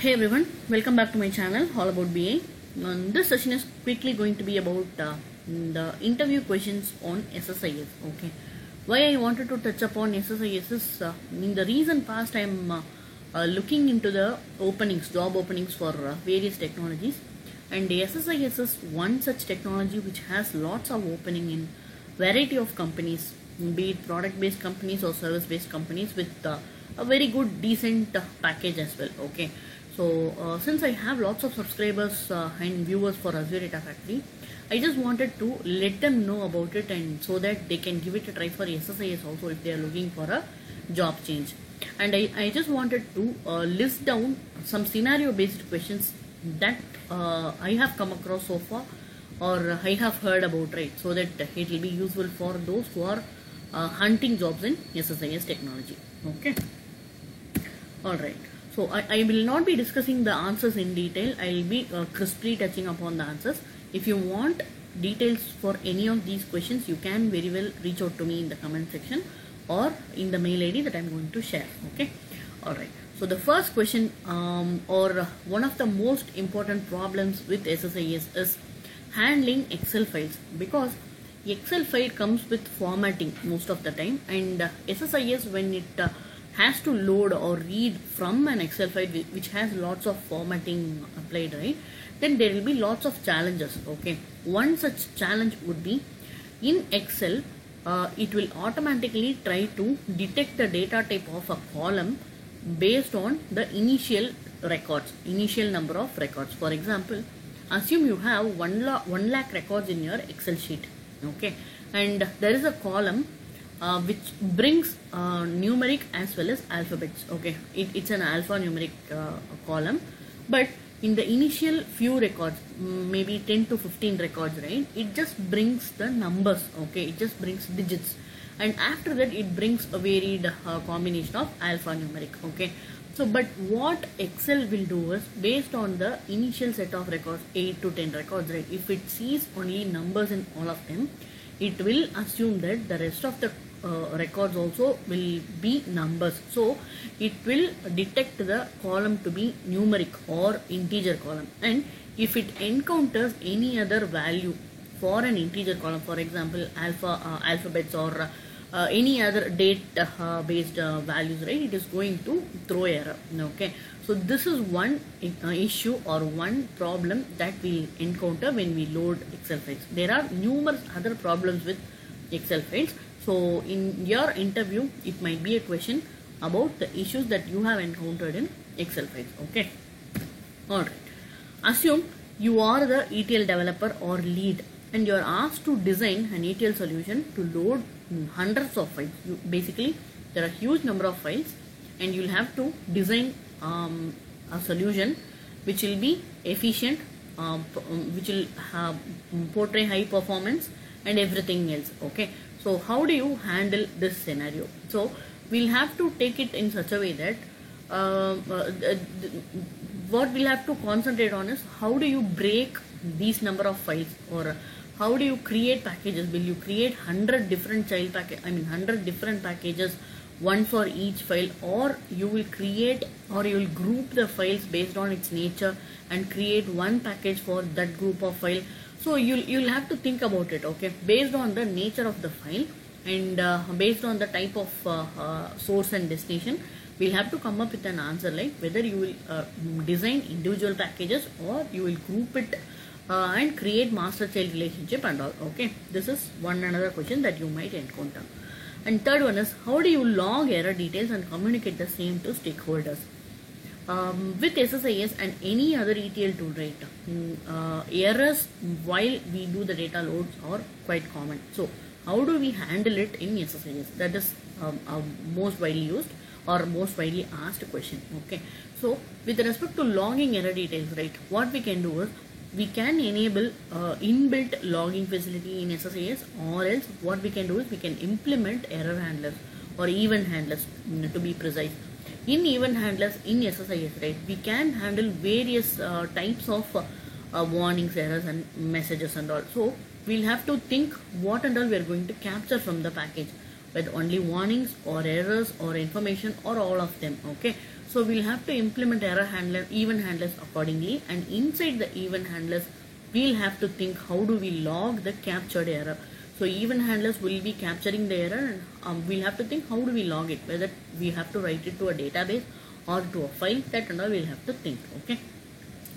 Hey everyone, welcome back to my channel All About BA. This session is quickly going to be about the interview questions on SSIS. Okay, why I wanted to touch upon SSIS is in the recent past I am looking into the openings, job openings for various technologies, and the SSIS is one such technology which has lots of opening in variety of companies, be it product-based companies or service-based companies with a very good decent package as well. Okay, so since I have lots of subscribers and viewers for Azure Data Factory, I just wanted to let them know about it, and so that they can give it a try for SSIS also if they are looking for a job change. And I just wanted to list down some scenario based questions that I have come across so far, or I have heard about, right, so that it will be useful for those who are hunting jobs in SSIS technology. Okay, alright. So I will not be discussing the answers in detail. I will be crisply touching upon the answers. If you want details for any of these questions, you can very well reach out to me in the comment section or in the mail ID that I am going to share. Okay, alright. So the first question or one of the most important problems with SSIS is handling Excel files, because Excel file comes with formatting most of the time, and SSIS, when it has to load or read from an Excel file which has lots of formatting applied, right, then there will be lots of challenges. Okay, one such challenge would be in Excel, it will automatically try to detect the data type of a column based on the initial records, initial number of records. For example, assume you have 1 lakh records in your Excel sheet. Okay, and there is a column which brings numeric as well as alphabets. Okay, it's an alphanumeric column, but in the initial few records, maybe 10 to 15 records, right, it just brings the numbers. Okay, it just brings digits, and after that it brings a varied combination of alphanumeric. Okay, so but what Excel will do is, based on the initial set of records, 8 to 10 records, right, if it sees only numbers in all of them, it will assume that the rest of the records also will be numbers. So it will detect the column to be numeric or integer column, and if it encounters any other value for an integer column, for example alphabets or any other date based values, right, it is going to throw error. Okay, so this is one issue or one problem that we encounter when we load Excel files. There are numerous other problems with Excel files. So in your interview, it might be a question about the issues that you have encountered in Excel files. Okay, alright. Assume you are the ETL developer or lead, and you are asked to design an ETL solution to load hundreds of files. Basically, there are huge number of files, and you will have to design a solution which will be efficient, which will portray high performance and everything else. Okay, so how do you handle this scenario? So we'll have to take it in such a way that what we'll have to concentrate on is how do you break these number of files, or how do you create packages? Will you create 100 different 100 different packages, one for each file, or you will create, or you will group the files based on its nature and create one package for that group of file? So you'll have to think about it. Okay, based on the nature of the file and based on the type of source and destination, we'll have to come up with an answer, like whether you will design individual packages or you will group it and create master-child relationship and all. Okay, this is one another question that you might encounter. And third one is, how do you log error details and communicate the same to stakeholders? With SSIS and any other ETL tool, right, errors while we do the data loads are quite common. So how do we handle it in SSIS? That is most widely used or most widely asked question. Okay, so with respect to logging error details, right, what we can do is, we can enable inbuilt logging facility in SSIS, or else what we can do is we can implement error handlers or event handlers, to be precise. In event handlers in SSIS, right, we can handle various types of warnings, errors and messages and all. So we'll have to think what and all we are going to capture from the package, with only warnings or errors or information or all of them. Okay, So we'll have to implement error handler, event handlers accordingly, and inside the event handlers, we'll have to think how do we log the captured error. So event handlers will be capturing the error, and we'll have to think how do we log it, whether we have to write it to a database or to a file, that and all we'll have to think, okay.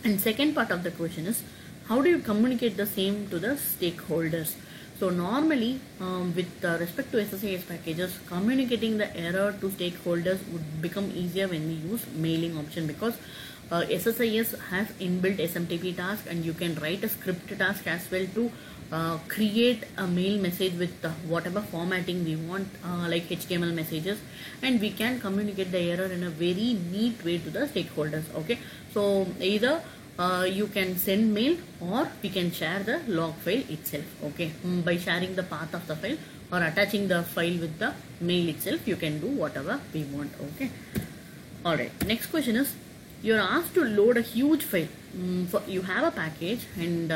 And second part of the question is, how do you communicate the same to the stakeholders? So normally, with respect to SSIS packages, communicating the error to stakeholders would become easier when we use mailing option, because SSIS has inbuilt SMTP task, and you can write a script task as well to create a mail message with whatever formatting we want, like HTML messages, and we can communicate the error in a very neat way to the stakeholders, okay. So either you can send mail, or we can share the log file itself, okay. By sharing the path of the file or attaching the file with the mail itself, you can do whatever we want, okay. Alright, next question is, you're asked to load a huge file. You have a package, and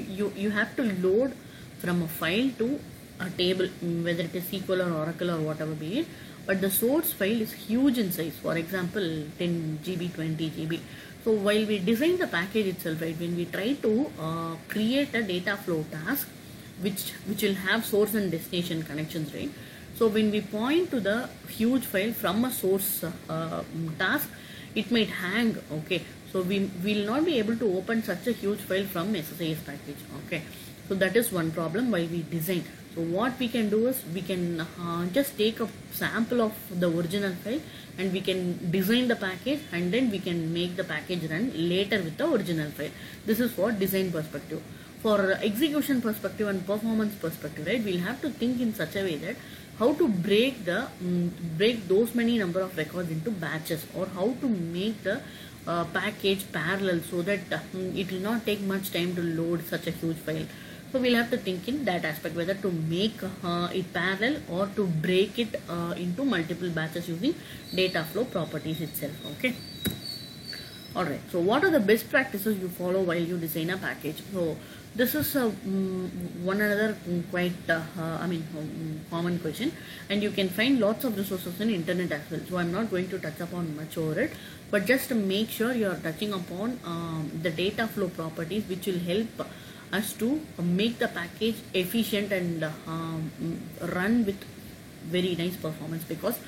you have to load from a file to a table, whether it is SQL or Oracle or whatever be it, but the source file is huge in size, for example 10 GB, 20 GB. So while we design the package itself, right, when we try to create a data flow task which will have source and destination connections, right, so when we point to the huge file from a source task, it might hang, okay. So we will not be able to open such a huge file from SSIS package, okay. So that is one problem while we design. So what we can do is, we can just take a sample of the original file, and we can design the package, and then we can make the package run later with the original file. This is for design perspective. For execution perspective and performance perspective, right, we'll have to think in such a way that how to break those many number of records into batches, or how to make the package parallel, so that it will not take much time to load such a huge file. So we'll have to think in that aspect, whether to make it parallel or to break it into multiple batches using data flow properties itself, okay. Alright, so what are the best practices you follow while you design a package? So this is one another quite common question, and you can find lots of resources in internet as well. So I'm not going to touch upon much over it, but just to make sure you are touching upon the data flow properties, which will help us to make the package efficient and run with very nice performance, because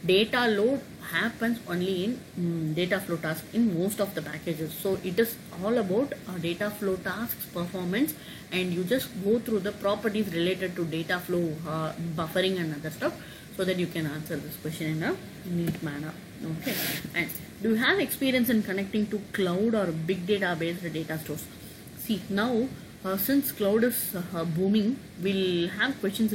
data load happens only in data flow task in most of the packages. So it is all about data flow tasks performance, and you just go through the properties related to data flow, buffering and other stuff, so that you can answer this question in a neat manner, okay. And do you have experience in connecting to cloud or big data based data stores? See, now since cloud is booming, we'll have questions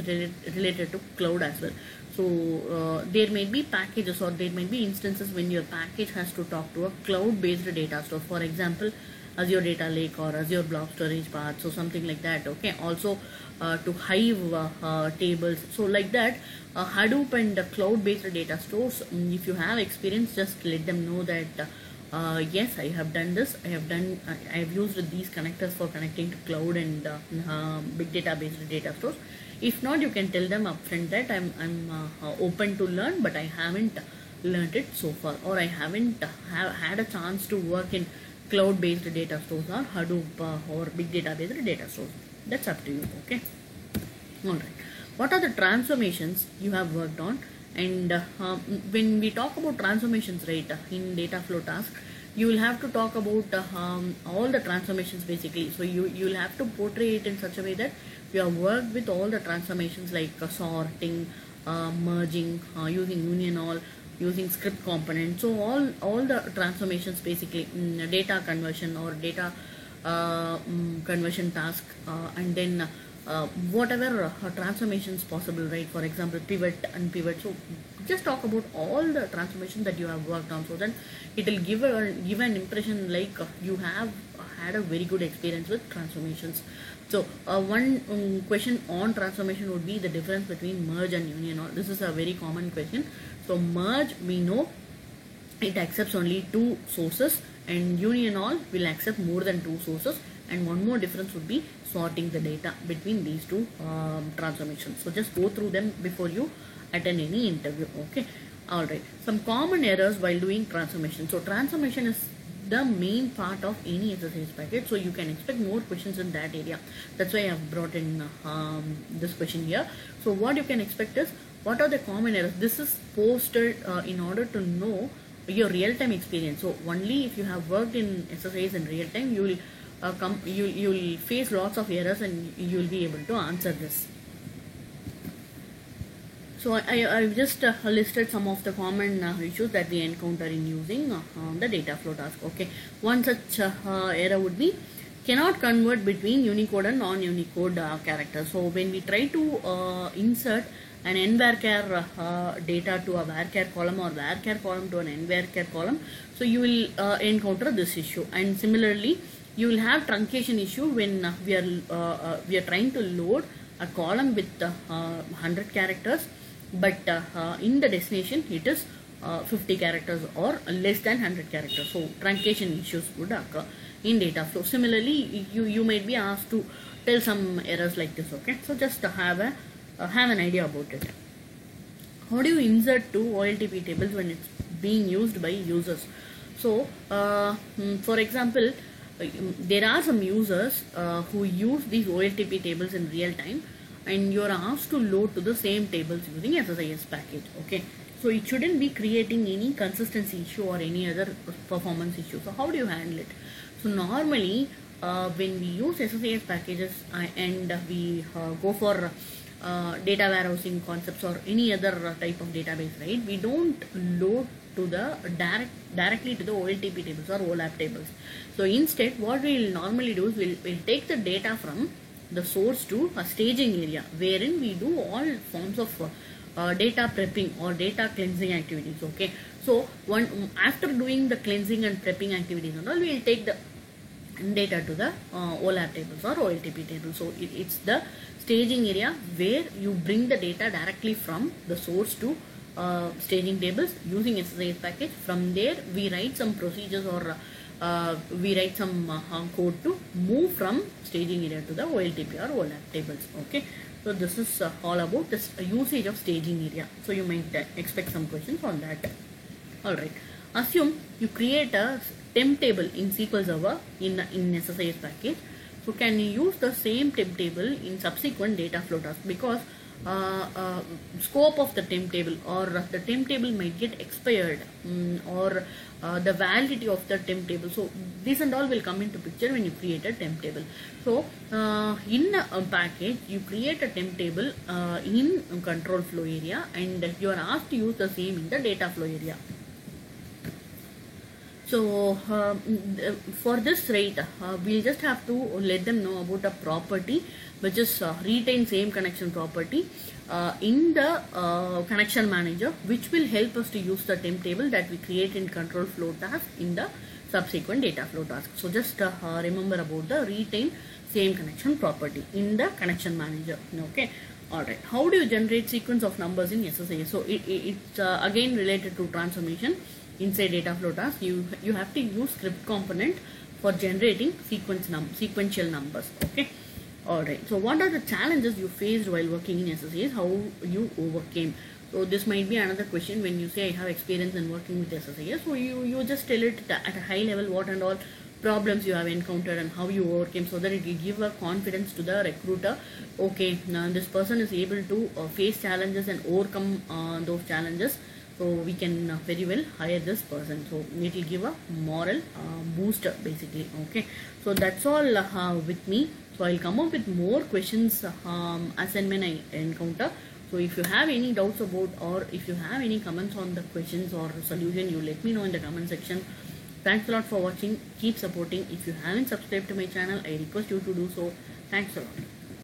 related to cloud as well. So there may be packages, or there may be instances when your package has to talk to a cloud based data store, for example Azure Data Lake or Azure Blob Storage Paths or something like that, okay. Also to Hive tables, so like that, Hadoop and cloud based data stores, if you have experience, just let them know that yes, I have done this. I have used these connectors for connecting to cloud and big data based data stores. If not, you can tell them upfront that I'm open to learn, but I haven't learned it so far, or I haven't had a chance to work in cloud based data stores or Hadoop or big data based data stores. That's up to you, okay. Alright, what are the transformations you have worked on? And when we talk about transformations, right, in data flow task, you will have to talk about all the transformations basically. So you will have to portray it in such a way that you have worked with all the transformations, like sorting, merging, using union all, using script components. So all the transformations basically, data conversion or data conversion task, and then whatever transformations possible, right? For example, pivot and pivot. So just talk about all the transformations that you have worked on, so that it will give an impression like you have had a very good experience with transformations. So one question on transformation would be the difference between merge and union all. This is a very common question. So merge, we know it accepts only two sources, and union all will accept more than two sources. And one more difference would be sorting the data between these two transformations. So just go through them before you attend any interview, okay. Alright, some common errors while doing transformation. So transformation is the main part of any exercise package, so you can expect more questions in that area. That's why I have brought in this question here. So what you can expect is, what are the common errors? This is posted in order to know your real-time experience. So only if you have worked in exercise in real time, you will you'll face lots of errors and you will be able to answer this. So I've just listed some of the common issues that we encounter in using the data flow task. Okay, one such error would be cannot convert between Unicode and non-Unicode characters. So when we try to insert an nvarchar data to a varchar column or varchar column to an nvarchar column, so you will encounter this issue. And similarly, you will have truncation issue when we are trying to load a column with 100 characters, but in the destination it is 50 characters or less than 100 characters. So truncation issues would occur in data flow. Similarly, you might be asked to tell some errors like this. Okay, so just have an idea about it. How do you insert two OLTP tables when it's being used by users? So for example, there are some users who use these OLTP tables in real time, and you are asked to load to the same tables using SSIS package. Okay, so it shouldn't be creating any consistency issue or any other performance issue. So how do you handle it? So normally when we use SSIS packages and we go for data warehousing concepts or any other type of database, right, we don't load to the directly to the OLTP tables or OLAP tables. So instead, what we'll normally do is we'll take the data from the source to a staging area, wherein we do all forms of data prepping or data cleansing activities. Okay, so after doing the cleansing and prepping activities and all, we will take the data to the OLAP tables or OLTP tables. So it's the staging area where you bring the data directly from the source to staging tables using SSIS package. From there we write some procedures or we write some code to move from staging area to the OLTP or OLAP tables. Okay, so this is all about this usage of staging area. So you might expect some questions on that. Alright, assume you create a temp table in SQL Server in SSIS package. So can you use the same temp table in subsequent data flow tasks? Because scope of the temp table or the temp table might get expired or the validity of the temp table. So this and all will come into picture when you create a temp table. So in a package, you create a temp table in control flow area, and you are asked to use the same in the data flow area. So for this, right, we'll just have to let them know about a property which is retain same connection property in the connection manager, which will help us to use the temp table that we create in control flow task in the subsequent data flow task. So just remember about the retain same connection property in the connection manager. Okay, alright. How do you generate sequence of numbers in SSIS? So it's again related to transformation. Inside data flow task, you have to use script component for generating sequential numbers. Okay, alright. So what are the challenges you faced while working in SSIS? How you overcame? So this might be another question when you say I have experience in working with SSIS. So you just tell it at a high level what and all problems you have encountered and how you overcame, so that it will give a confidence to the recruiter. Okay, now this person is able to face challenges and overcome those challenges. So we can very well hire this person. So it will give a moral booster basically. Okay, so that's all with me. So I'll come up with more questions as and when I encounter. So if you have any doubts about, or if you have any comments on the questions or solution, you let me know in the comment section. Thanks a lot for watching. Keep supporting. If you haven't subscribed to my channel, I request you to do so. Thanks a lot.